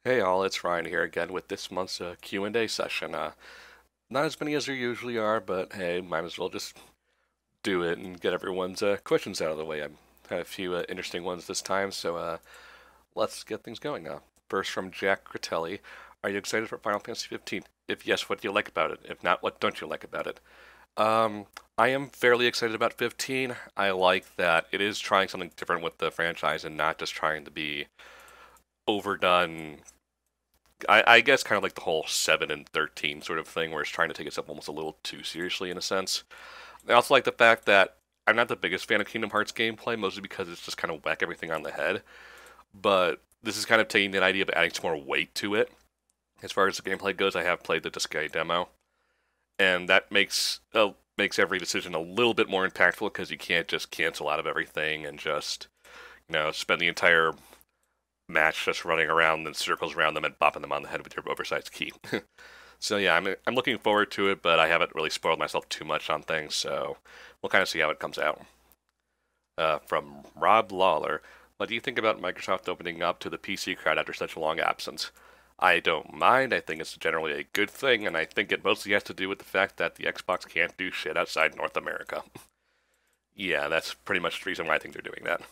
Hey all, it's Ryan here again with this month's Q&A session. Not as many as there usually are, but hey, might as well just do it and get everyone's questions out of the way. I've had a few interesting ones this time, so let's get things going now. First from Jack Critelli, are you excited for Final Fantasy 15? If yes, what do you like about it? If not, what don't you like about it? Um, I am fairly excited about 15. I like that it is trying something different with the franchise and not just trying to be overdone. I guess kind of like the whole 7 and 13 sort of thing, where it's trying to take itself almost a little too seriously in a sense. I also like the fact that I'm not the biggest fan of Kingdom Hearts gameplay, mostly because it's just kind of whack everything on the head. But this is kind of taking an idea of adding some more weight to it. As far as the gameplay goes, I have played the Disgaea demo, and that makes every decision a little bit more impactful because you can't just cancel out of everything and just spend the entire match just running around in circles around them and bopping them on the head with your oversized key. So yeah, I'm looking forward to it, but I haven't really spoiled myself too much on things, so we'll kind of see how it comes out. From Rob Lawler, what do you think about Microsoft opening up to the PC crowd after such a long absence? I don't mind. I think it's generally a good thing, and I think it mostly has to do with the fact that the Xbox can't do shit outside North America. Yeah, that's pretty much the reason why I think they're doing that.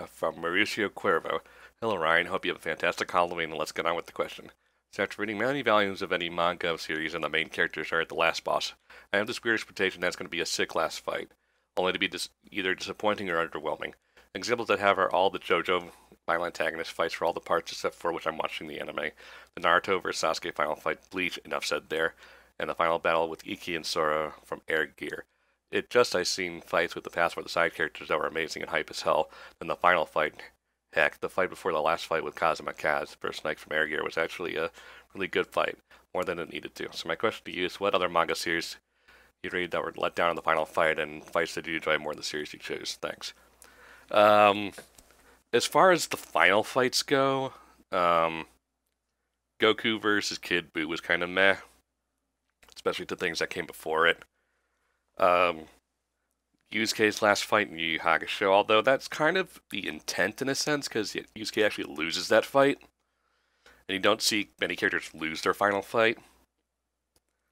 From Mauricio Cuervo. Hello, Ryan. Hope you have a fantastic Halloween, and let's get on with the question. So after reading many volumes of any manga series and the main characters are at the last boss, I have this weird expectation that it's going to be a sick last fight, only to be either disappointing or underwhelming. Examples that have are all the JoJo final antagonist fights for all the parts except for which I'm watching the anime, the Naruto vs Sasuke final fight, Bleach, enough said there, and the final battle with Iki and Sora from Air Gear. I've seen fights with the past where the side characters that were amazing and hype as hell. Then the final fight, heck, the fight before the last fight with Kazuma Kaz versus Knight from Air Gear was actually a really good fight, more than it needed to. So my question to you is, what other manga series you read that were let down in the final fight, and fights that you enjoy more in the series you chose? Thanks. Um, as far as the final fights go, um, Goku versus Kid Buu was kind of meh, especially to things that came before it. Um, Yusuke's last fight in Yu Yu Hakusho, although that's kind of the intent in a sense, because Yusuke actually loses that fight, and you don't see many characters lose their final fight.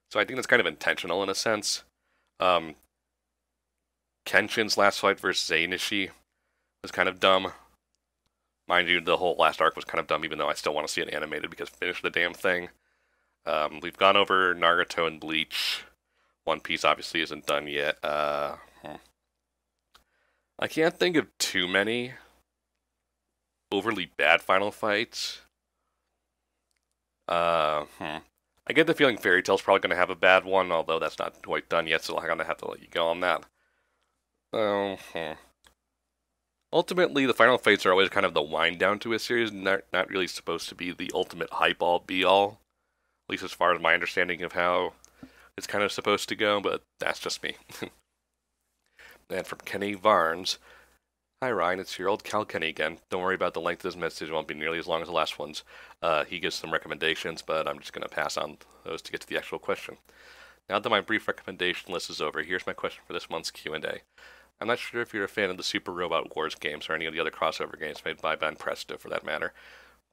So I think that's kind of intentional in a sense. Um, Kenshin's last fight versus Zainichi was kind of dumb. Mind you, the whole last arc was kind of dumb, even though I still want to see it animated because finish the damn thing. We've gone over Naruto and Bleach. One Piece obviously isn't done yet. I can't think of too many overly bad final fights. I get the feeling Fairy Tail's probably going to have a bad one, although that's not quite done yet, so I'm going to have to let you go on that. Ultimately, the final fights are always kind of the wind down to a series, not really supposed to be the ultimate hype all be all. At least as far as my understanding of how it's kind of supposed to go, but that's just me. And from Kenny Varnes, hi Ryan, it's your old Cal Kenny again. Don't worry about the length of this message, it won't be nearly as long as the last ones. He gives some recommendations, but I'm just going to pass on those to get to the actual question. Now that my brief recommendation list is over, here's my question for this month's Q&A. I'm not sure if you're a fan of the Super Robot Wars games or any of the other crossover games made by Ben Presto for that matter,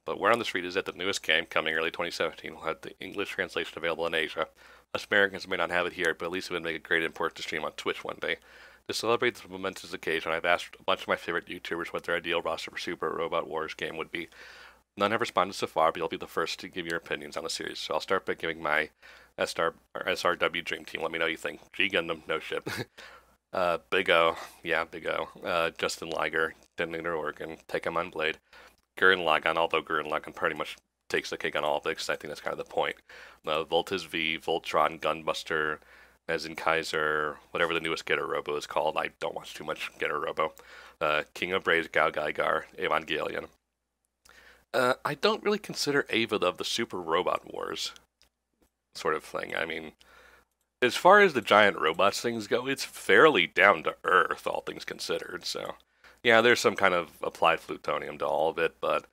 but word on the street is that the newest game, coming early 2017, will have the English translation available in Asia. Us Americans may not have it here, but at least it would make a great import to stream on Twitch one day. To celebrate this momentous occasion, I've asked a bunch of my favorite YouTubers what their ideal roster for Super Robot Wars game would be. None have responded so far, but you'll be the first to give your opinions on the series. So I'll start by giving my SRW Dream Team. Let me know what you think. G Gundam, no shit. Big O, yeah, Big O. Justin Liger, Detonator Oregon, Tekamon Blade, Gurren Lagann, although Gurren Lagann pretty much takes the cake on all of it, because I think that's kind of the point. Voltes V, Voltron, Gunbuster, as in Kaiser, whatever the newest Getter Robo is called. I don't watch too much Getter Robo. King of Braves, Gao Gaigar, Evangelion. I don't really consider Ava of the Super Robot Wars sort of thing. I mean, as far as the giant robots things go, it's fairly down to earth, all things considered. So, yeah, there's some kind of applied plutonium to all of it, but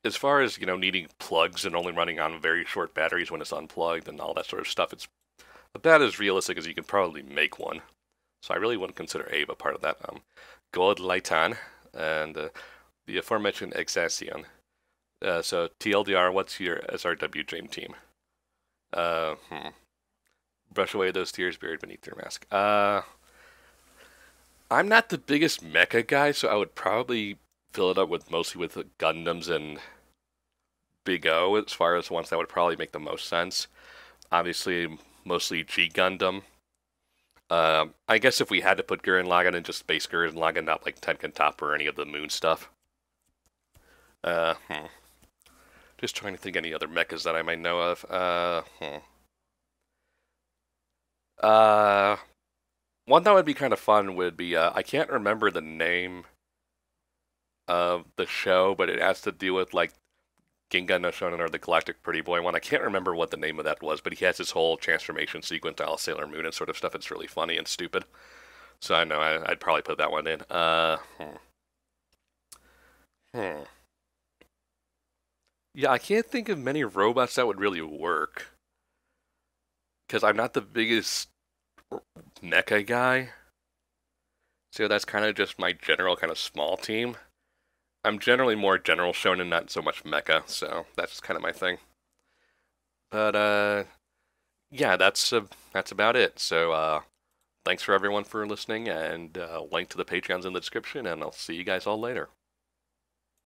as far as, needing plugs and only running on very short batteries when it's unplugged and all that sort of stuff, it's about as realistic as you can probably make one. So I really wouldn't consider Ava part of that. Gold Laitan and the aforementioned Exacion. So TLDR, what's your SRW dream team? Uh, hmm. Brush away those tears buried beneath your mask. I'm not the biggest mecha guy, so I would probably fill it up with mostly with Gundams and Big O as far as ones that would probably make the most sense. Obviously, mostly G Gundam. I guess if we had to put Gurren Lagann in just Space Gurren Lagann, not like Tenkan Top or any of the Moon stuff. Uh, hmm. Just trying to think any other mechas that I might know of. Uh, One that would be kind of fun would be I can't remember the name of the show, but it has to do with like Ginga no Shonen or the Galactic Pretty Boy one. I can't remember what the name of that was, but he has his whole transformation sequence to Sailor Moon and sort of stuff. It's really funny and stupid. So I know I'd probably put that one in. Hmm. Yeah, I can't think of many robots that would really work because I'm not the biggest mecha guy. So that's kind of just my general kind of small team. I'm generally more general shonen, not so much mecha, so that's just kind of my thing. But yeah, that's about it. So thanks for everyone for listening, and link to the Patreon's in the description, and I'll see you guys all later.